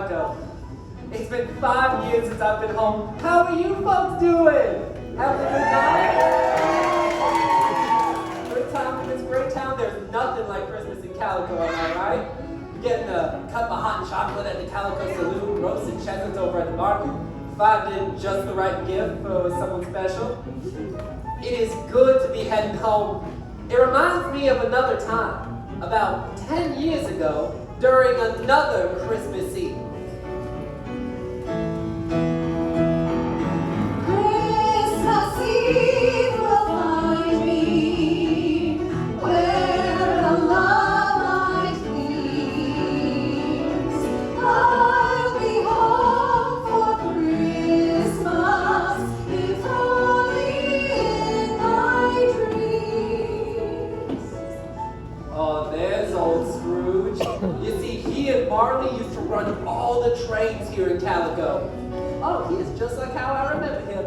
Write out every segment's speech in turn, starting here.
Calico. It's been 5 years since I've been home. How are you folks doing? Having a good time? Good time in this great town. There's nothing like Christmas in Calico, am I right? Getting a cup of hot chocolate at the Calico Saloon, roasted chestnuts over at the market, finding just the right gift for someone special. It is good to be heading home. It reminds me of another time, about 10 years ago, during another Christmas Eve. Christmas Eve will find me where the love light gleams. I'll be home for Christmas, if only in my dreams. Oh, there's old Scrooge. You see, he and Marley used to run all the trains here in Calico. Oh, he is just like how I remember him.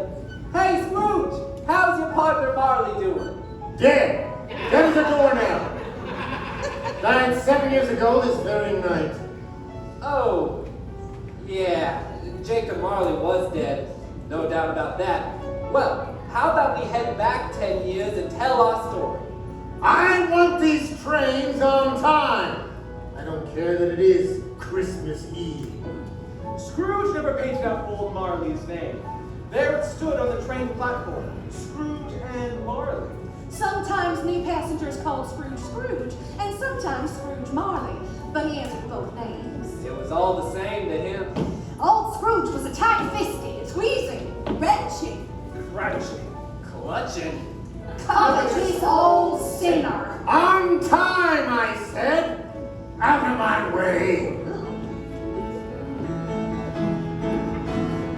Hey, Scrooge, how's your partner Marley doing? Dead! Dead as a doornail! Died 7 years ago this very night. Oh, yeah, Jacob Marley was dead. No doubt about that. Well, how about we head back 10 years and tell our story? I want these trains on time. I don't care that it is Christmas Eve. Scrooge never painted out old Marley's name. There it stood on the train platform, Scrooge and Marley. Sometimes new passengers called Scrooge Scrooge, and sometimes Scrooge Marley, but he answered both names. It was all the same to him. Old Scrooge was a tight-fisted, squeezing, retching, Crouching. Clutching. covetous old sinner. On time, I said! Out of my way!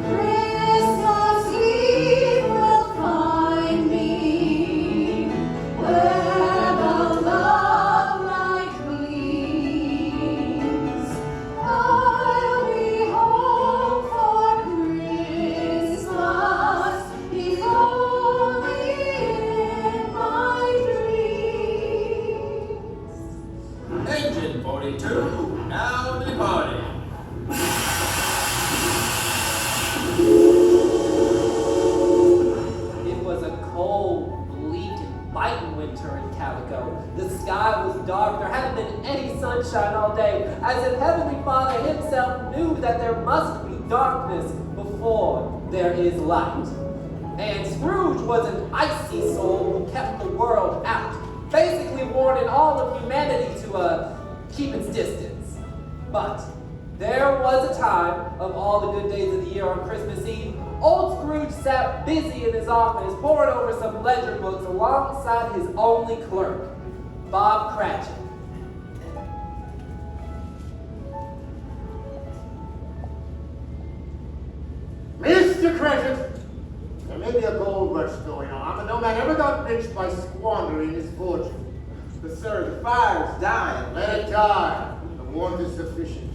Christmas Eve will find me where the love light gleams. I'll be home for Christmas, if only in my dreams. Engine 42, now departing. It was a cold, bleak, and biting winter in Calico. The sky was dark. There hadn't been any sunshine all day, as if Heavenly Father himself knew that there must be darkness before there is light. And Scrooge was an icy soul who kept the world out, basically warning all of humanity to keep its distance. But there was a time, of all the good days of the year on Christmas Eve, old Scrooge sat busy in his office poring over some ledger books alongside his only clerk, Bob Cratchit. Mr. Cratchit, there may be a gold rush going on, but no man ever got rich by squandering his fortune. But sir, the fire's dying. Let it die. The warmth is sufficient.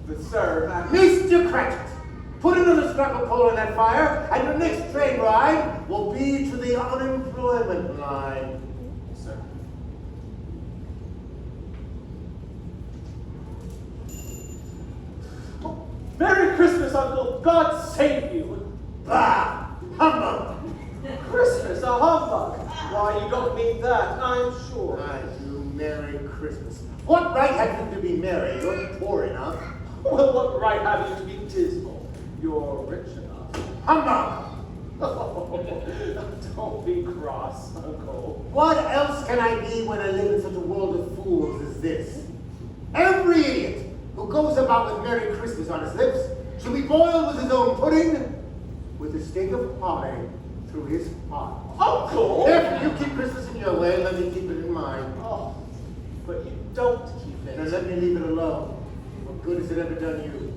But sir, Mr. Cratchit, put another scrap of coal in that fire, and your next train ride will be to the unemployment line. Sir. Oh, Merry Christmas, Uncle. God save you. Bah! Humbug! Christmas, a humbug. Why, you don't mean that, I'm sure. I do Merry Christmas. What right have you to be merry? You're poor enough. Well, what right have you to be dismal? You're rich enough. Humbug! Oh, don't be cross, Uncle. What else can I be when I live in such a world of fools as this? Every idiot who goes about with Merry Christmas on his lips should be boiled with his own pudding, with a stick of pie through his heart. Uncle! If you keep Christmas in your way, let me keep it in mine. Oh, but you don't keep Then it. let me leave it alone. What good has it ever done you?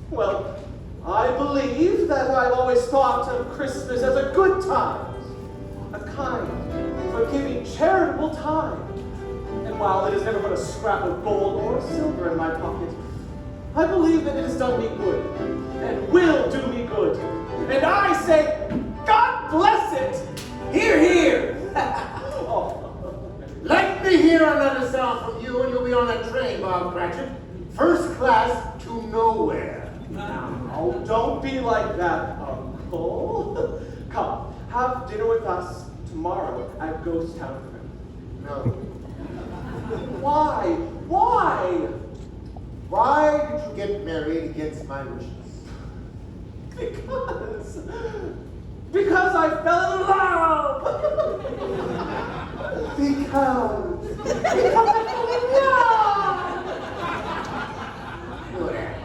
Well, I believe that I've always thought of Christmas as a good time, a kind, forgiving, charitable time. And while it has never put a scrap of gold or silver in my pocket, I believe that it has done me good and will do me good. And I say, God bless it! Hear, hear! Oh. Let me hear another sound from you and you'll be on that train, Bob Cratchit. First class to nowhere. Oh, don't be like that, Uncle. Come, have dinner with us tomorrow at Ghost Town. No. Why? Why? Why did you get married against my wishes? Because I fell in love. Because I fell in love. Whatever.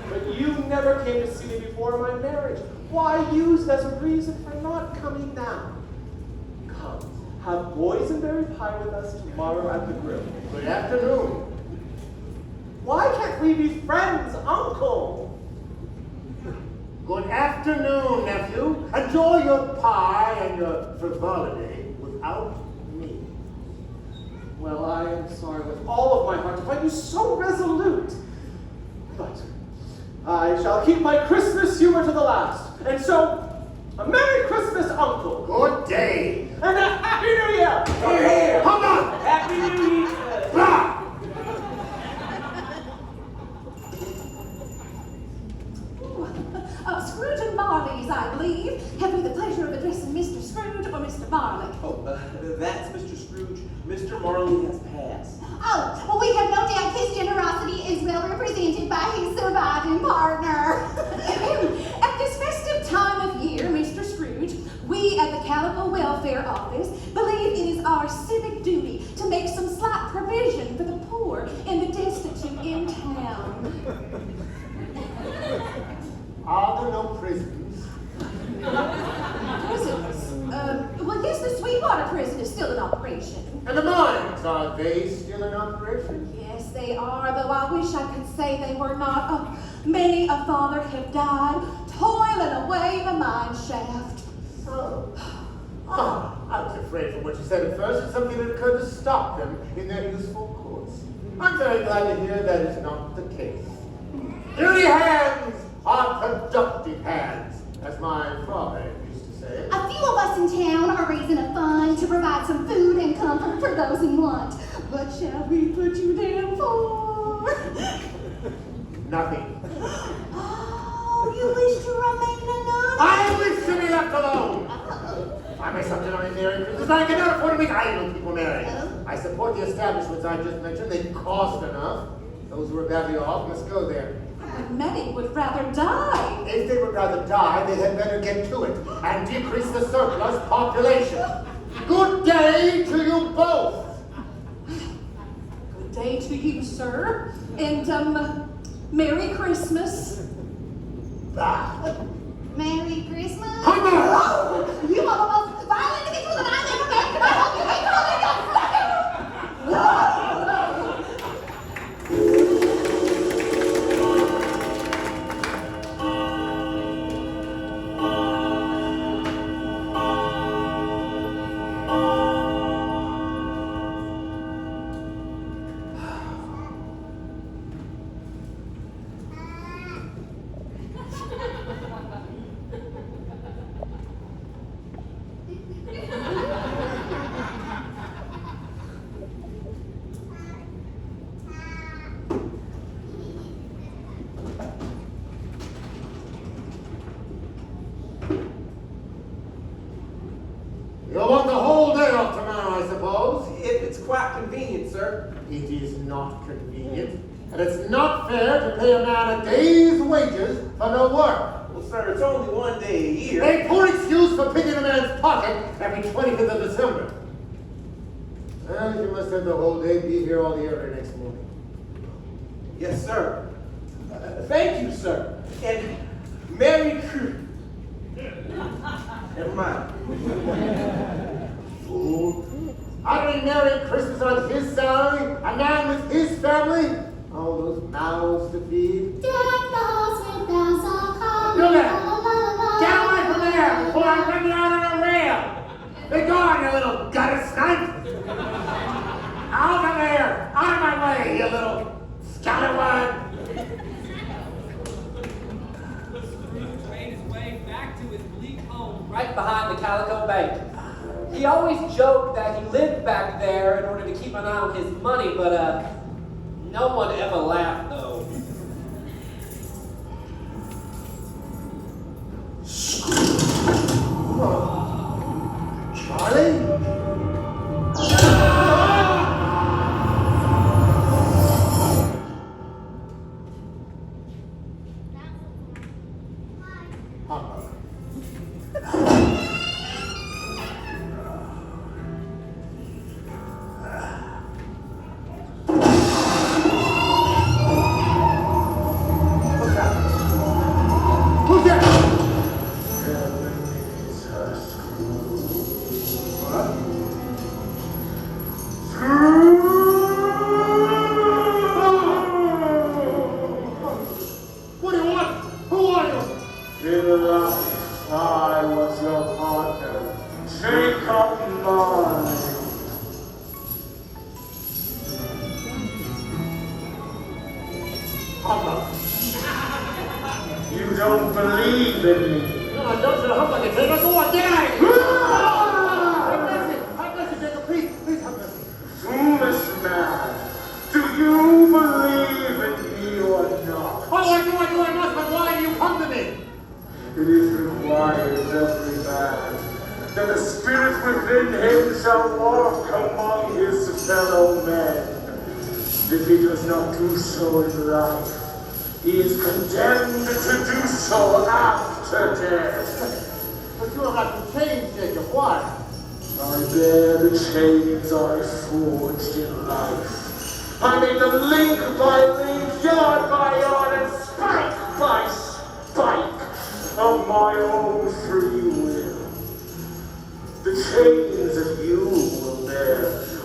But you never came to see me before my marriage. Why use it as a reason for not coming now? Come, have boysenberry pie with us tomorrow at the grill. Good afternoon. Why can't we be friends, Uncle? Good afternoon, nephew. Enjoy your pie and your frivolity without me. Well, I am sorry with all of my heart to find you so resolute. But I shall keep my Christmas humor to the last. And so, a Merry Christmas, Uncle. Good day. And a Happy New Year. Here, here. Come on. Happy New Year. Blah. Scrooge and Marley's, I believe. Have we the pleasure of addressing Mr. Scrooge or Mr. Marley? Oh, that's Mr. Scrooge. Mr. Marley has passed. Oh, well, we have no doubt his generosity is well represented by his surviving partner. At this festive time of year, Mr. Scrooge, we at the Calico Welfare Office believe it is our civic duty to make some slight provision for the poor and the destitute in town. Are there no prisons? Prisons? Well, yes, the Sweetwater prison is still in operation. And the mines, are they still in operation? Yes, they are, though I wish I could say they were not. Many a father have died, toiling away in a mine shaft. Oh. I was afraid from what you said at first that something had occurred to stop them in their useful course. I'm very glad to hear that is not the case. Dirty hands are productive hands, as my father used to say. A few of us in town are raising a fund to provide some food and comfort for those in want. What shall we put you down for? Nothing. Oh, you wish to remain anonymous? I wish to be left alone. I myself did not marry because I cannot afford to make idle people marry. I support the establishments I just mentioned. They cost enough. Those who are badly off must go there. But many would rather die. If they would rather die, they had better get to it and decrease the surplus population. Good day to you both. Good day to you, sir. And, Merry Christmas. Bah. Merry Christmas? Come on! Oh, you are the most violent individual that I've ever met. Can I help you? You'll want the whole day off tomorrow, I suppose. If it's quite convenient, sir. It is not convenient, and it's not fair to pay a man a day's wages for no work. Well, sir, it's only one day a year. A poor excuse for picking a man's pocket every 25th of December. Well, you must have the whole day, be here all the early next morning. Yes, sir. Thank you, sir. And Merry Christmas. Never mind. Fool. Uttering Merry Christmas on his salary, a man with his family, all those mouths to feed. Deck the halls with bells of holly. Do that. La, la, la, la, Get la, away from la, there la, before I la. run you out on a rail. Be gone, you little gutter snipe. Out of there. Out of my way, you little scallywag. Scrooge made his way back to his bleak home right behind the Calico Bank. He always joked that he lived back there in order to keep an eye on his money, but No one ever laughed, though. Charlie? You don't believe in me. No, don't you help like a take us all down! Have mercy, Jacob, please have mercy. Foolish man, do you believe in me or not? Oh, I do, I must, but why do you come to me? It is required of every man that the spirit within him shall walk among his fellow men. If he does not do so in life, he is condemned to do so after death. But you have not changed, Jacob. Why? I bear the chains I forged in life. I made them link by link, yard by yard, and spike by spike of my own free will. The chains that you will bear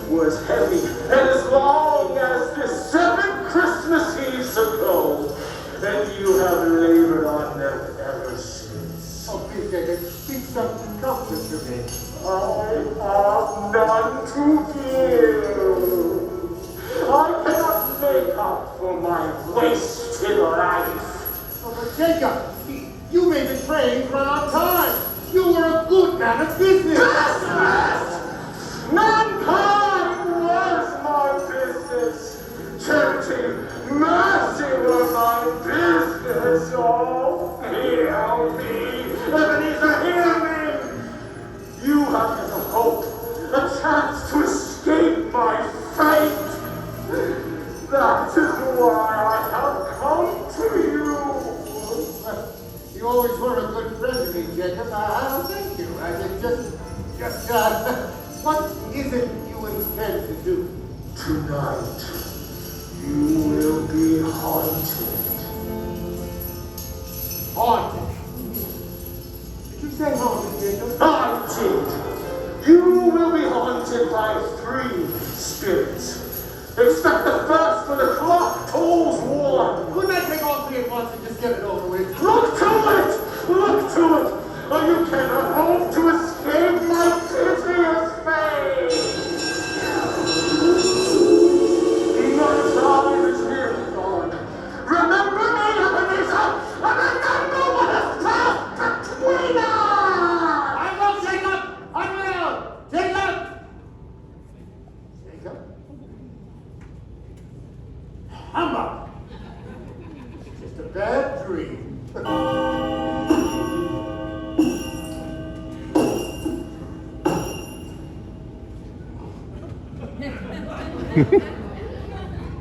were as heavy and as long as the 7 Christmas Eves ago, and you have labored on them ever since. Oh, please, Jacob, speak some comfort to me. I have none to give. I cannot make up for my wasted life. Oh, but Jacob, you may be praying for our time. You were a good man of business. Business! Mankind was my business. Charity, mercy were my business. Oh, heal me. Ebenezer, heal me. You have a hope, a chance to escape my fate. That is why I have come to you. You always were a good friend to me, Jacob. I'll thank you. What is it you intend to do? Tonight, you will be haunted. Haunted? Did you say haunted, Jacob? Haunted! You will be haunted by 3 spirits. Expect the first when the clock tolls 1. Couldn't I take all 3 at once and just get it over with? Look to it! Look to it! Or you cannot hope to escape my piteous fate! My time is nearly gone. Remember me, Ebenezer, and remember what has passed between us! I will, Jacob! I will! Jacob! Jacob? Humbug! Just a bad dream.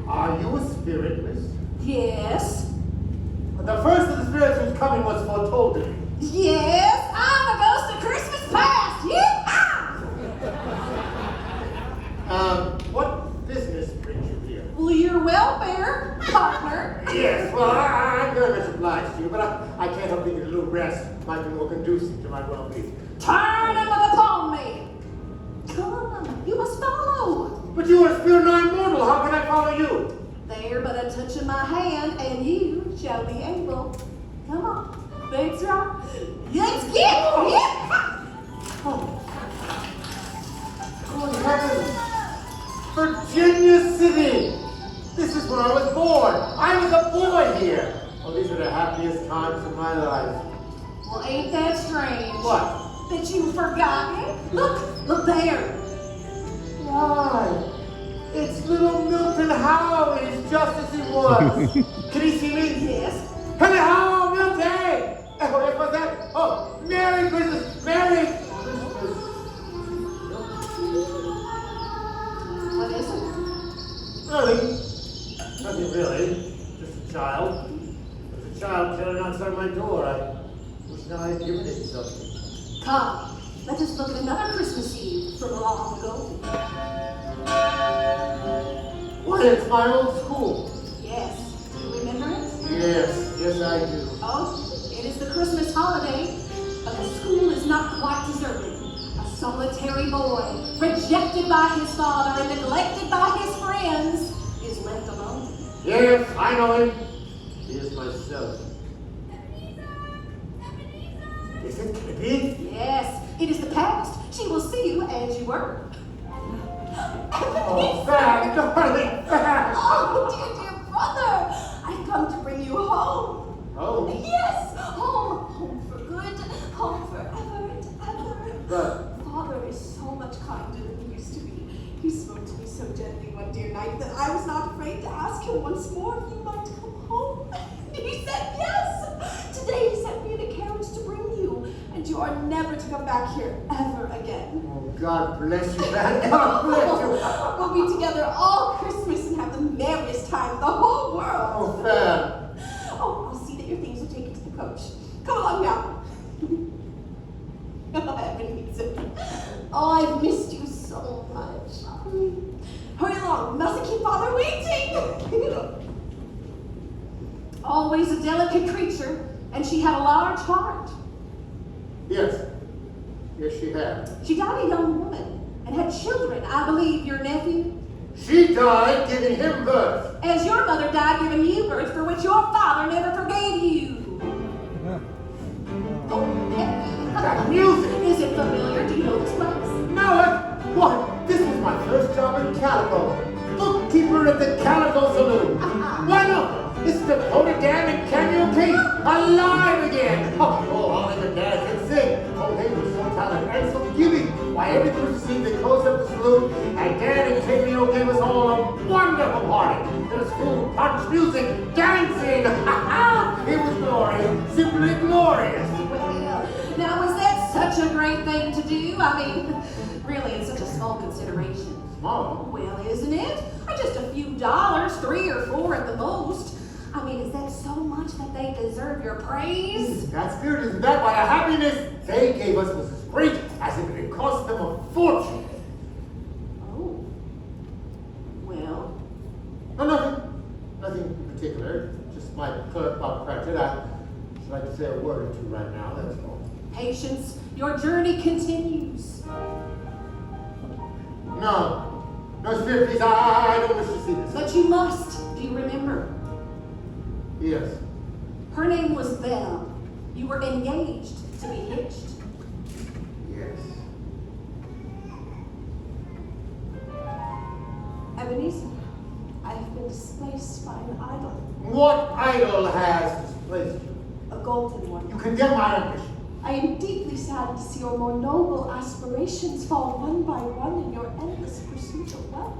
Are you a spirit, miss? Yes. The first of the spirits whose coming was foretold to me. Yes, I'm a ghost of Christmas past. Yeah. What business brings you here? Well, your welfare, partner. Yes, well, I'm very much obliged to you, but I can't help thinking a little rest might be more conducive to my well-being. Turn him upon me. Come, you must follow. But you are a spirit and I am mortal. How can I follow you? There but a touch of my hand, and you shall be able. Come on. That's right. Let's get yeah. Oh, good heavens! Virginia City! This is where I was born. I was a boy here. Oh, these are the happiest times of my life. Well, ain't that strange? What? That you've forgotten? Look there. Why? It's little Milton Howard. He's just as he was. Can he see me? Yes. Hello, Milton! Oh, what's that? Oh, Merry Christmas! Merry Christmas! What is it? Nothing. Nothing really. Just a child. There's a child tearing outside my door. I wish now I had given it something. Come, let us look at another Christmas Eve from long ago. Why, it's my old school. Yes. Do you remember it? Yes, yes I do. Oh, it is the Christmas holiday, but the school is not quite deserted. A solitary boy, rejected by his father and neglected by his friends, is left alone. Yes, I know him. He is myself. Is it Kitty? Yes, it is the past. She will see you as you were. Oh, Fan, darling, Fan! Oh, dear brother, I've come to bring you home. Oh, Yes, home, home for good, home forever and ever. but Father is so much kinder than he used to be. He spoke to me so gently one dear night that I was not afraid to ask him once more if you might come home. He said yes. Today he sent me in a carriage to bring you, and you are never to come back here ever again. oh, God bless you, Fan. God bless you. We'll be together all Christmas and have the merriest time in the whole world. Oh, Fan. Oh, I'll see that your things are taken to the coach. Come along now. Ebenezer. Oh, I've missed you so much. Hurry along. Mustn't keep Father waiting. Always a delicate creature, and she had a large heart. Yes. Yes, she had. She died a young woman and had children. I believe your nephew. She died giving him birth. As your mother died giving you birth, for which your father never forgave you. Oh, That music. is it familiar? Do you know this place? No, what? This was my first job in Calico. Bookkeeper at the Calico Saloon. Why not? It's Dakota Dan and Cameo Kate alive again. Oh, all the dads can sing. Oh, they were so talented and so giving. Why, every Christmas Eve they closed up the saloon, and Dan and Cameo gave us all a wonderful party. There was food, punch, music, dancing. It was glorious, simply glorious. Well, now was that such a great thing to do? I mean, really, it's such a small consideration. Small? Well, isn't it? Just a few dollars, 3 or 4 at the most. I mean, is that so much that they deserve your praise? That spirit isn't that why the happiness they gave us was as great as if it had cost them a fortune. Oh. Well, No, nothing in particular. Just my clerk, Bob Cratchit. I'd like to say a word or two right now, that's all. patience, your journey continues. No, Spirit, please, I don't wish to see this. But you must. Do you remember? Yes. Her name was Belle. You were engaged to be hitched. Yes. Ebenezer, I have been displaced by an idol, What idol has displaced you? a golden one. You condemn my ambition. I am deeply saddened to see your more noble aspirations fall one by one in your endless pursuit of wealth.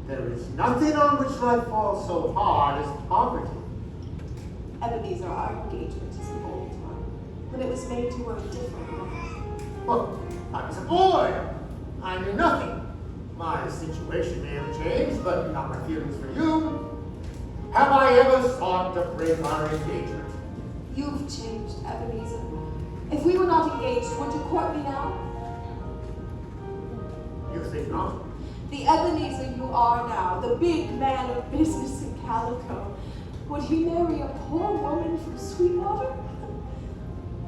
There is nothing on which life falls so hard as poverty. Ebenezer, our engagement is an old one. When it was made, you were a different woman. Well, I was a boy. I knew nothing. My situation may have changed, but not my feelings for you. Have I ever sought to break our engagement? You've changed, Ebenezer. If we were not engaged, would you court me now? You think not? The Ebenezer you are now, the big man of business in Calico, would he marry a poor woman from Sweetwater?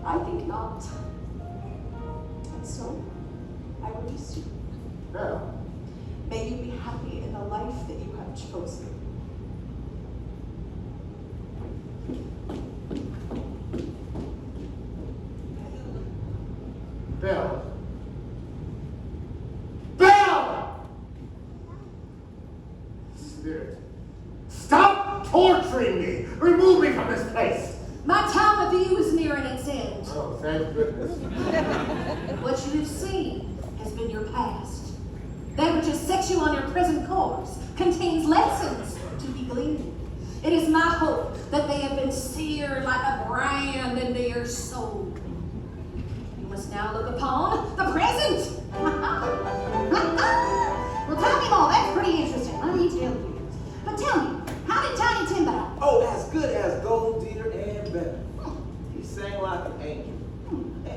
I think not. And so, I release you. Well, May you be happy in the life that you have chosen. Belle. Belle! Spirit, stop torturing me! Remove me from this place! My time with you is nearing its end. Oh, thank goodness. What you have seen has been your past. That which has set you on your present course contains lessons dear like a brand into your soul. You must now look upon the present. Well, tell me more. That's pretty interesting. Let me tell you. But tell me, how did Tiny Tim die? Oh, as good as gold, dear, and better. He sang like an angel.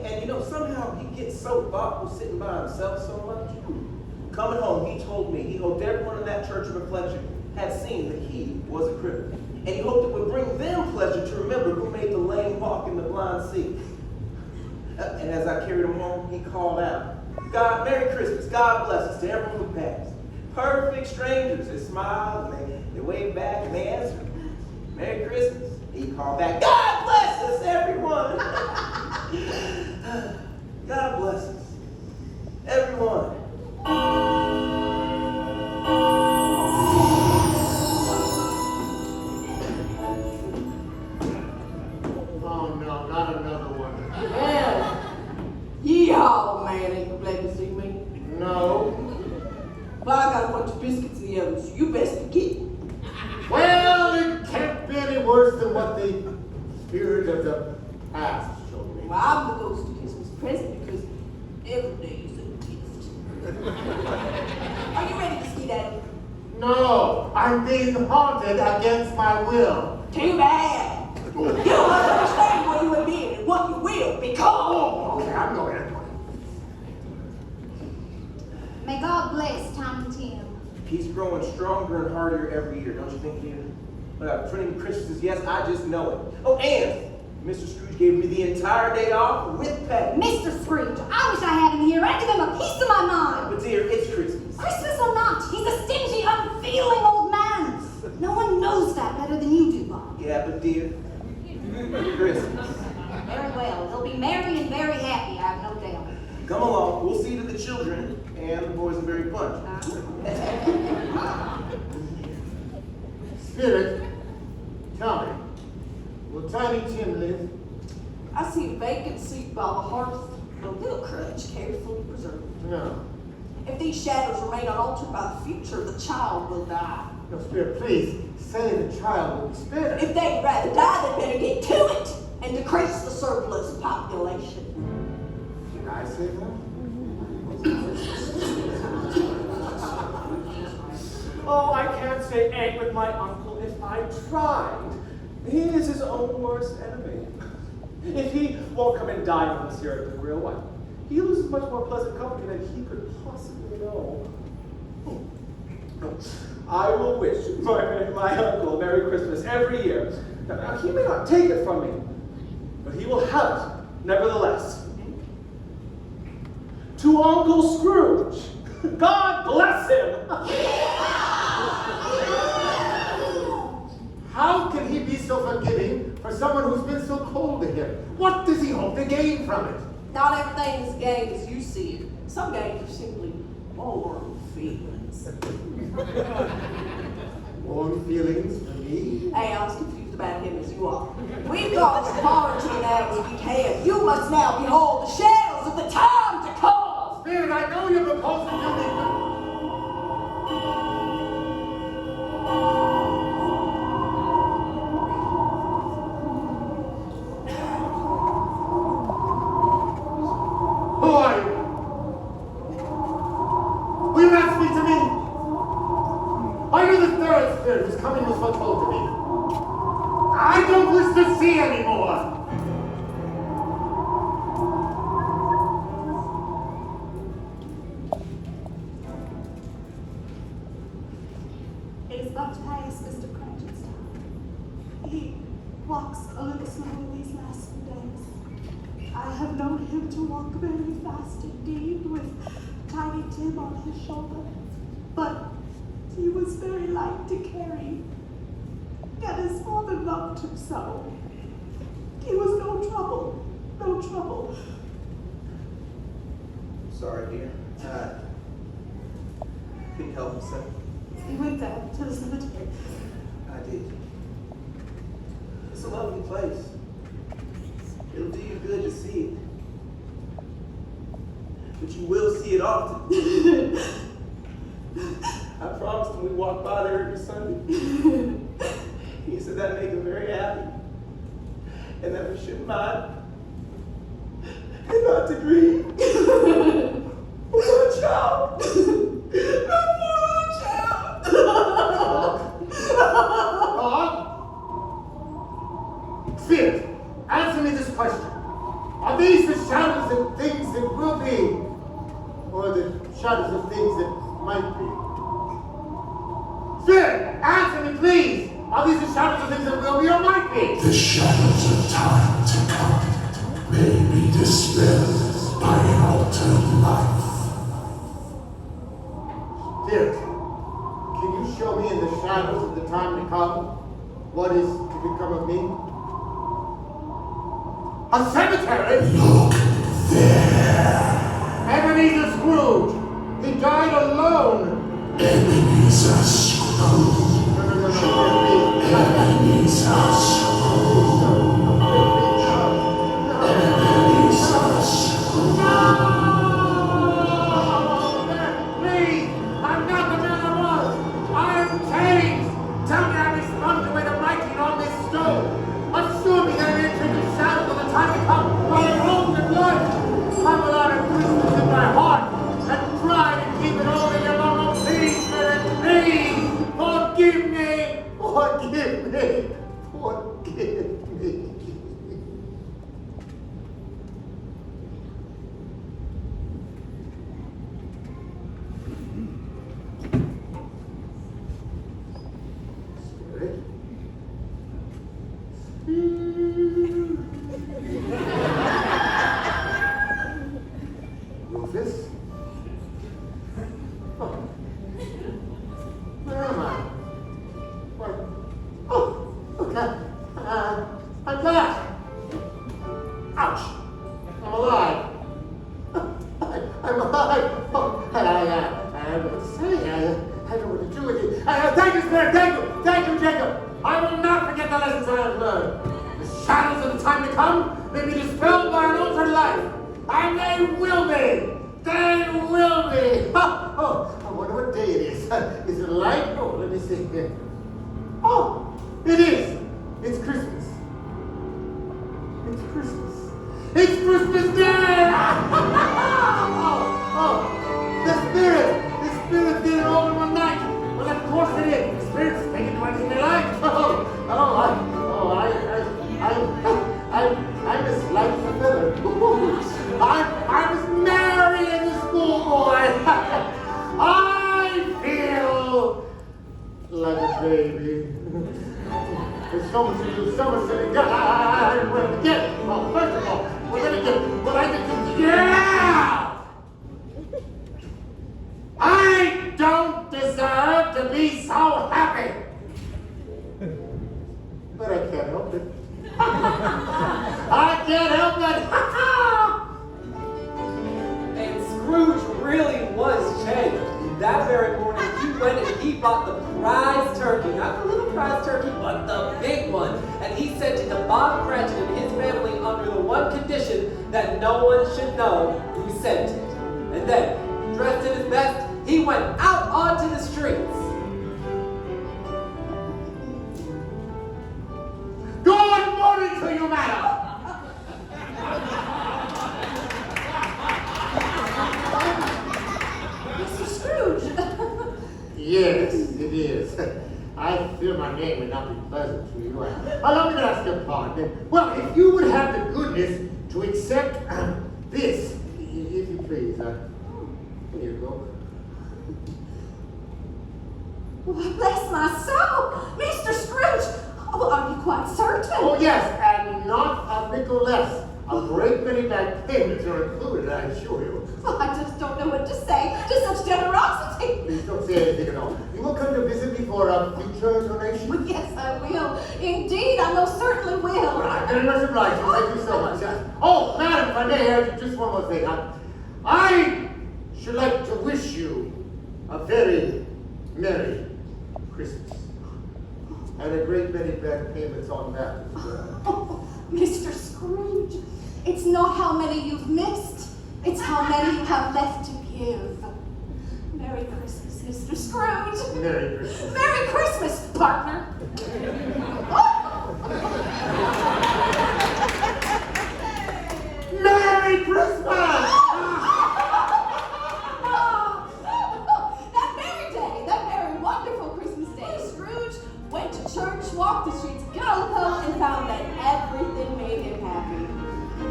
And you know, somehow he gets so thoughtful sitting by himself so much. Coming home, he told me he hoped everyone in that church of reflection had seen that he was a cripple. And he hoped it would bring them pleasure to remember who made the lame walk and the blind see. And as I carried him home, he called out, God, Merry Christmas, God bless us to everyone who passed. Perfect strangers, they smiled and they waved back and they answered, Merry Christmas. He called back, God bless us, everyone. God bless us, everyone. Oh no, not another one. Well, yeehaw, man, ain't you glad to see me? No. Well, I got a bunch of biscuits in the oven, so you best get it. Well, it can't be any worse than what the spirit of the past showed me. Well, I'm the ghost of Christmas present because every day is a gift. Are you ready to skedaddle? No, I'm being haunted against my will. Too bad. You understand what you have been and what you will become. Okay, I'm going. May God bless Tiny Tim. He's growing stronger and hardier every year, don't you think, dear? Printing Christmases, yes, I just know it. Oh, and Mr. Scrooge gave me the entire day off with pay. Mr. Scrooge, I wish I had him here. I'd give him a piece of my mind. But dear, it's Christmas. Christmas or not, he's a stingy, unfeeling old man. No one knows that better than you do, Bob. Yeah, but dear, Christmas. Very well. He'll be merry and very happy, I have no doubt. Come along, we'll see to the children and the boys in Berry Punch. Spirit, tell me, will Tiny Tim live? I see a vacant seat by the hearth, a little crutch carefully preserved. No. If these shadows remain unaltered by the future, the child will die. No, Spirit, please say the child will be spared. If they'd rather die, they'd better get to it and decrease the surplus population. Did I say that? Oh, I can't stay angry with my uncle if I tried. He is his own worst enemy. If he won't come and dine with us here at the grill, why, he loses much more pleasant company than he could possibly know. I will wish my uncle Merry Christmas every year. Now, he may not take it from me, but he will have it nevertheless. To Uncle Scrooge, God bless him! How can he be so forgiving for someone who's been so cold to him? What does he hope to gain from it? Not everything is gained as you see it. Some gains are simply warm feelings. Warm feelings for me? Hey, I was confused about him as you are. We've gone as far into it now as we can. You must now behold the shadows of the time to come. Spirit, I know you're proposing to me. Who are you? Will you not speak to me? Are you the third spirit whose coming was foretold to me? I don't wish to see anymore. It is about to pass Mr. Cratchit's time. He walks a little slower these last few days. I have known him to walk very fast indeed with Tiny Tim on his shoulder, but he was very light to carry, and his father loved him so. He was no trouble, no trouble. Sorry, dear. Couldn't help myself. He went down to the cemetery. I did. It's a lovely place. It'll do you good to see it. But you will see it often. I promised him we'd walk by there every Sunday. He said that'd make him very happy. and that we shouldn't mind, and not to grieve. Poor child. My poor child. Spirit, answer me this question. Are these the shadows of things that will be, or the shadows of things that might be? Spirit, answer me, please. Are these the shadows of things that will be or might be? The shadows of time to come may be dispelled by an altered life. Spirit, can you show me in the shadows of the time to come what is to become of me? A cemetery? Look there. Ebenezer Scrooge. He died alone. Ebenezer Scrooge. No. Ebenezer Scrooge. Ebenezer Scrooge. Please, I'm not the man I was. I am changed. Tell me I respond to the writing on this stone. Assure me that I'm entering the shadows of the time to come by hope and blood. I'm allowed a Christmas in my heart and try to keep it all in your long. Please, please, forgive me. Forgive me. Forgive me. Spirit? Rufus? Oh. Where am I? What? Oh, okay. I'm back. Ouch. I'm alive. I'm alive. Oh, I don't know what to say. I don't know what to do with it. Thank you, Spirit. Thank you, Jacob. I will not forget the lessons I have learned. The shadows of the time to come may be dispelled by an altered life. And they will be. They will be. Oh, I wonder what day it is. Is it light? Oh, let me see here. Oh, it is. It's Christmas. It's Christmas. It's Christmas Day! The Spirit did it all in one night. Well, of course it is. The Spirit's making the anything they like. I'm as light as a feather. I'm as merry as a schoolboy. I feel like a baby. There's so much to do, so much to do. Well, again, well, first of all, yeah! I don't deserve to be so happy. But I can't help it. I can't help it. And Scrooge really was changed. That very morning, he went and he bought the prize turkey. Not the little prize turkey, but the big one. And he sent it to Bob Cratchit and his family under the one condition that no one should know who sent it. And then, dressed in his best, he went out onto the streets. Good morning to you, madam. Mr. Scrooge. Yes, it is. I fear my name may not be pleasant to you. Allow me to ask your pardon. Well, if you would have the goodness to accept this, if you please. Here you go. Why, bless my soul! Mr. Scrooge! Well, are you quite certain? Oh, yes, and not a nickel less. A great many back payments are included, I assure you. Well, I just don't know what to say to such generosity. Please don't say anything at all. You will come to visit me for a future donation? Well, yes, I will. Indeed, I most certainly will. Well, I'm very much obliged. Thank you so much. Oh, madam, if I may add just one more thing. I should like to wish you a very Merry Christmas. And a great many back payments on that as well. Oh, Mr. Scrooge, it's not how many you've missed. It's how many you have left to give. Merry Christmas, Mr. Scrooge. Merry Christmas. Merry Christmas, partner. church, walked the streets of Calico, and found that everything made him happy.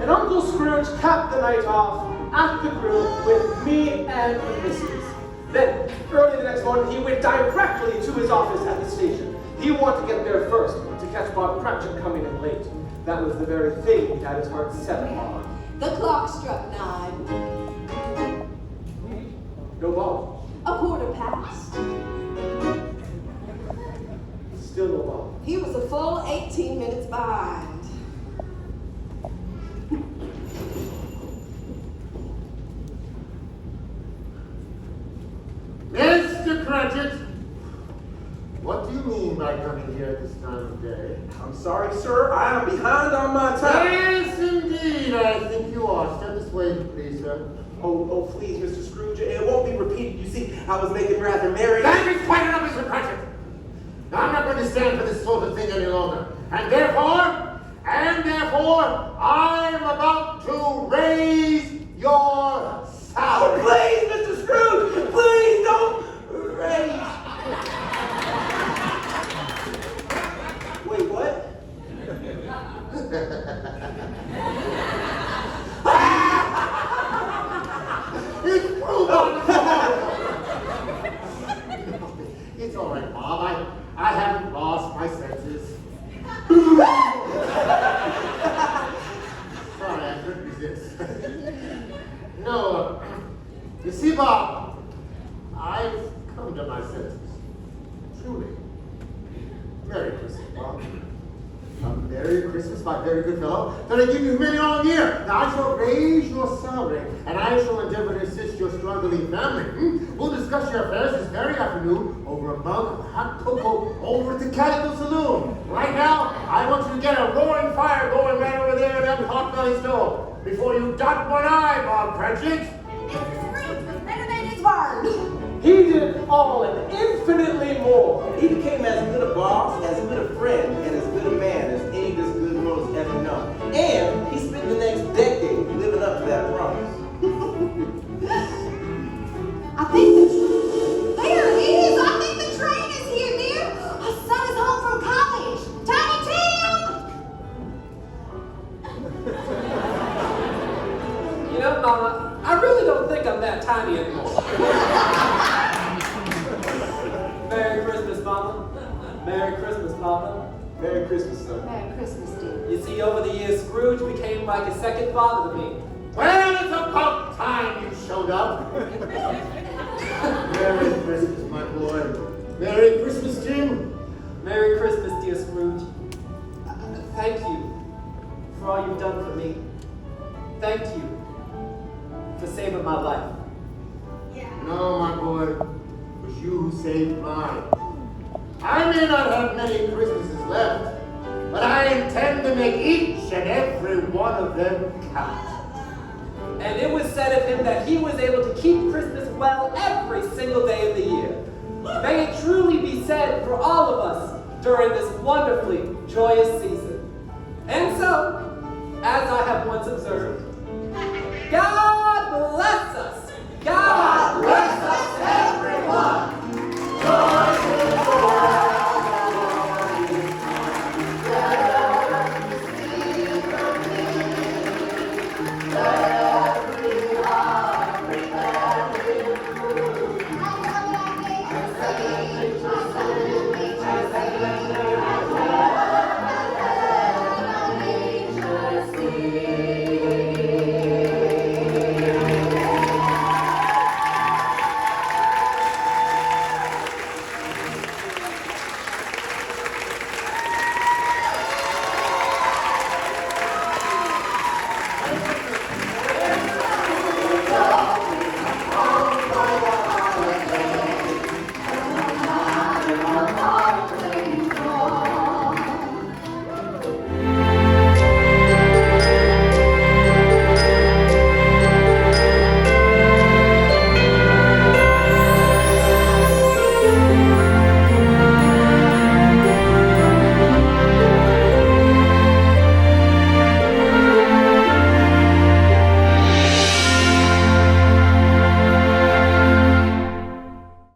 And Uncle Scrooge capped the night off at the grill with me and the missus. Then, early the next morning, he went directly to his office at the station. He wanted to get there first to catch Bob Cratchit coming in late. That was the very thing he had his heart set upon. The clock struck 9. No Bob. A quarter past. Still no Bob. He was a full 18 minutes behind. Mr. Cratchit, what do you mean by coming here at this time of day? I'm sorry, sir. I am behind on my time. Yes, indeed, I think you are. Step this way, please, sir. Oh, please, Mr. Scrooge. It won't be repeated. You see, I was making rather merry. That is quite enough, Mr. Cratchit. Now, I'm not going to stand for this sort of thing any longer. And therefore, I'm about to raise your salary. Oh, please, Mr. Scrooge. Please don't raise. Wait, what? It's It's all right, Bob. I haven't lost my senses. Sorry, I couldn't resist. No, you see, Bob, I've come to my senses. Truly. Merry Christmas, Bob. A Merry Christmas, my very good fellow, that I give you many long year. Now I shall raise your salary, and I shall endeavor to assist your struggling family. We'll discuss your affairs this very afternoon over a mug of hot cocoa over at the Calico Saloon. Right now, I want you to get a roaring fire going right over there in that hot belly stove before you dot one eye, Bob Cratchit. Mr. Scrooge was better than his word. He did all and infinitely more. He became as good a boss, as good a friend, and as good a man as any this good world has ever known. And he spent the next decade living up to that promise. I think there it is. I think the train is here, dear. Our son is home from college. Tiny Tim. You know, Mama, I really don't think I'm that tiny anymore. Merry Christmas, Mama. Merry Christmas, Papa. Merry Christmas, son. Merry Christmas, dear. You see, over the years, Scrooge became like a second father to me. Well, it's about time you showed up. Merry Christmas, my boy. Merry Christmas, Tim. Merry Christmas, dear Scrooge. Thank you for all you've done for me. Thank you for saving my life. No, my boy, it was you who saved mine. I may not have many Christmases left, but I intend to make each and every one of them count. And it was said of him that he was able to keep Christmas well every single day of the year. May it truly be said for all of us during this wonderfully joyous season. And so, as I have once observed, God bless us. God